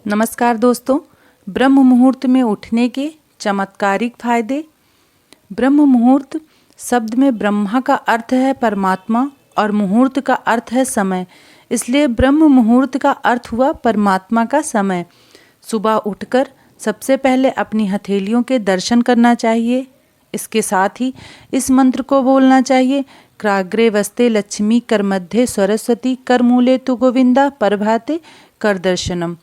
नमस्कार दोस्तों, ब्रह्म मुहूर्त में उठने के चमत्कारिक फायदे। ब्रह्म मुहूर्त शब्द में ब्रह्मा का अर्थ है परमात्मा और मुहूर्त का अर्थ है समय, इसलिए ब्रह्म मुहूर्त का अर्थ हुआ परमात्मा का समय। सुबह उठकर सबसे पहले अपनी हथेलियों के दर्शन करना चाहिए। इसके साथ ही इस मंत्र को बोलना चाहिए, क्राग्रे वस्ते लक्ष्मी कर मध्य सरस्वती कर मूले तु गोविंदा प्रभाते कर दर्शनम।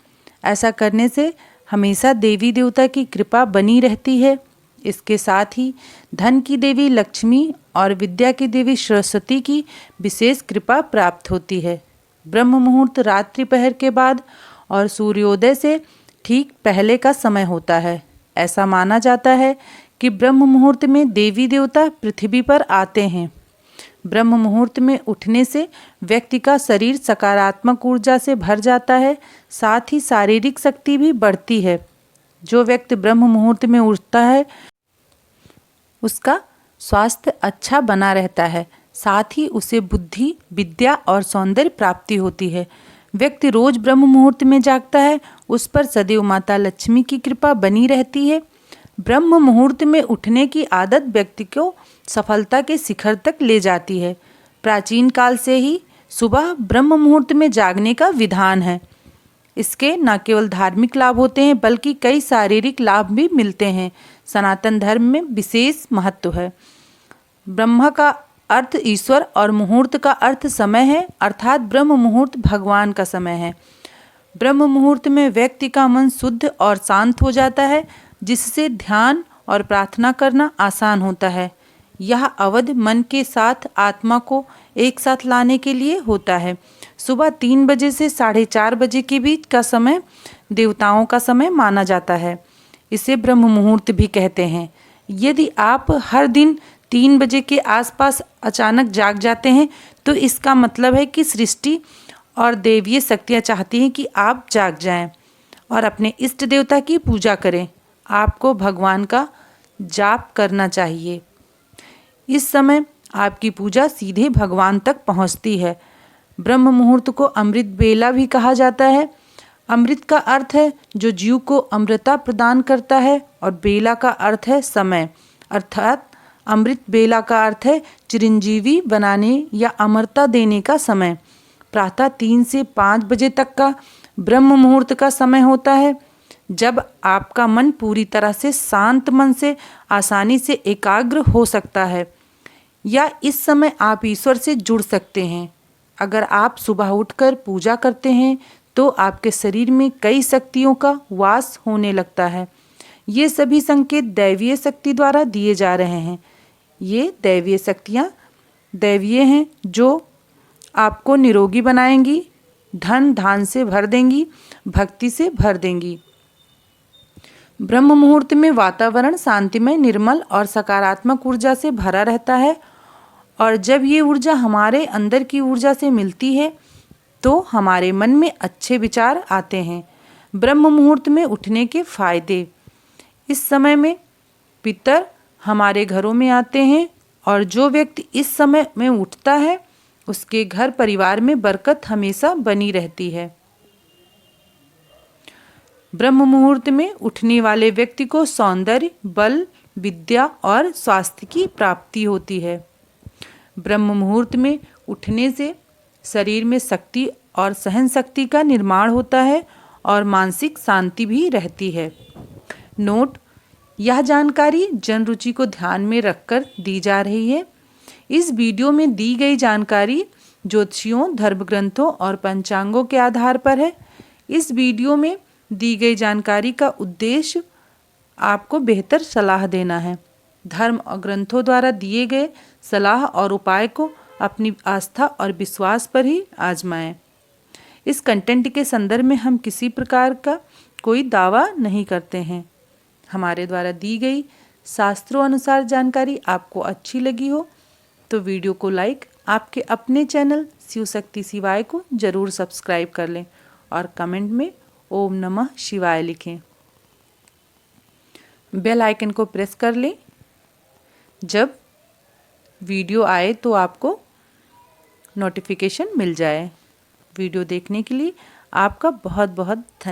ऐसा करने से हमेशा देवी देवता की कृपा बनी रहती है। इसके साथ ही धन की देवी लक्ष्मी और विद्या की देवी सरस्वती की विशेष कृपा प्राप्त होती है। ब्रह्म मुहूर्त रात्रि पहर के बाद और सूर्योदय से ठीक पहले का समय होता है। ऐसा माना जाता है कि ब्रह्म मुहूर्त में देवी देवता पृथ्वी पर आते हैं। ब्रह्म मुहूर्त में उठने से व्यक्ति का शरीर सकारात्मक ऊर्जा से भर जाता है, साथ ही शारीरिक शक्ति भी बढ़ती है। जो व्यक्ति ब्रह्म मुहूर्त में उठता है उसका स्वास्थ्य अच्छा बना रहता है, साथ ही उसे बुद्धि, विद्या और सौंदर्य प्राप्ति होती है। व्यक्ति रोज ब्रह्म मुहूर्त में जागता है, उस पर सदैव माता लक्ष्मी की कृपा बनी रहती है। ब्रह्म मुहूर्त में उठने की आदत व्यक्ति को सफलता के शिखर तक ले जाती है। प्राचीन काल से ही सुबह ब्रह्म मुहूर्त में जागने का विधान है। इसके न केवल धार्मिक लाभ होते हैं बल्कि कई शारीरिक लाभ भी मिलते हैं। सनातन धर्म में विशेष महत्व है। ब्रह्म का अर्थ ईश्वर और मुहूर्त का अर्थ समय है, अर्थात ब्रह्म मुहूर्त भगवान का समय है। ब्रह्म मुहूर्त में व्यक्ति का मन शुद्ध और शांत हो जाता है, जिससे ध्यान और प्रार्थना करना आसान होता है। यह अवध मन के साथ आत्मा को एक साथ लाने के लिए होता है। सुबह 3 बजे से 4:30 बजे के बीच का समय देवताओं का समय माना जाता है। इसे ब्रह्म मुहूर्त भी कहते हैं। यदि आप हर दिन 3 बजे के आसपास अचानक जाग जाते हैं तो इसका मतलब है कि सृष्टि और देवीय शक्तियाँ चाहती हैं कि आप जाग जाएं और अपने इष्ट देवता की पूजा करें। आपको भगवान का जाप करना चाहिए। इस समय आपकी पूजा सीधे भगवान तक पहुंचती है। ब्रह्म मुहूर्त को अमृत बेला भी कहा जाता है। अमृत का अर्थ है जो जीव को अमृता प्रदान करता है और बेला का अर्थ है समय, अर्थात अमृत बेला का अर्थ है चिरंजीवी बनाने या अमरता देने का समय। प्रातः 3 से 5 बजे तक का ब्रह्म मुहूर्त का समय होता है, जब आपका मन पूरी तरह से शांत मन से आसानी से एकाग्र हो सकता है, या इस समय आप ईश्वर से जुड़ सकते हैं। अगर आप सुबह उठकर पूजा करते हैं तो आपके शरीर में कई शक्तियों का वास होने लगता है। ये सभी संकेत दैवीय शक्ति द्वारा दिए जा रहे हैं। ये दैवीय शक्तियाँ दैवीय हैं जो आपको निरोगी बनाएंगी, धन धान से भर देंगी, भक्ति से भर देंगी। ब्रह्म मुहूर्त में वातावरण शांतिमय, निर्मल और सकारात्मक ऊर्जा से भरा रहता है, और जब ये ऊर्जा हमारे अंदर की ऊर्जा से मिलती है तो हमारे मन में अच्छे विचार आते हैं। ब्रह्म मुहूर्त में उठने के फायदे। इस समय में पितर हमारे घरों में आते हैं, और जो व्यक्ति इस समय में उठता है उसके घर परिवार में बरकत हमेशा बनी रहती है। ब्रह्म मुहूर्त में उठने वाले व्यक्ति को सौंदर्य, बल, विद्या और स्वास्थ्य की प्राप्ति होती है। ब्रह्म मुहूर्त में उठने से शरीर में शक्ति और सहन शक्ति का निर्माण होता है और मानसिक शांति भी रहती है। नोट: यह जानकारी जन रुचि को ध्यान में रखकर दी जा रही है। इस वीडियो में दी गई जानकारी ज्योतिषियों, धर्म ग्रंथों और पंचांगों के आधार पर है। इस वीडियो में दी गई जानकारी का उद्देश्य आपको बेहतर सलाह देना है। धर्म और ग्रंथों द्वारा दिए गए सलाह और उपाय को अपनी आस्था और विश्वास पर ही आजमाएं। इस कंटेंट के संदर्भ में हम किसी प्रकार का कोई दावा नहीं करते हैं। हमारे द्वारा दी गई शास्त्रों अनुसार जानकारी आपको अच्छी लगी हो तो वीडियो को लाइक, आपके अपने चैनल शिव शक्ति शिवाय को जरूर सब्सक्राइब कर लें और कमेंट में ओम नमः शिवाय लिखें। बेल आइकन को प्रेस कर लें। जब वीडियो आए तो आपको नोटिफिकेशन मिल जाए। वीडियो देखने के लिए आपका बहुत बहुत धन्यवाद।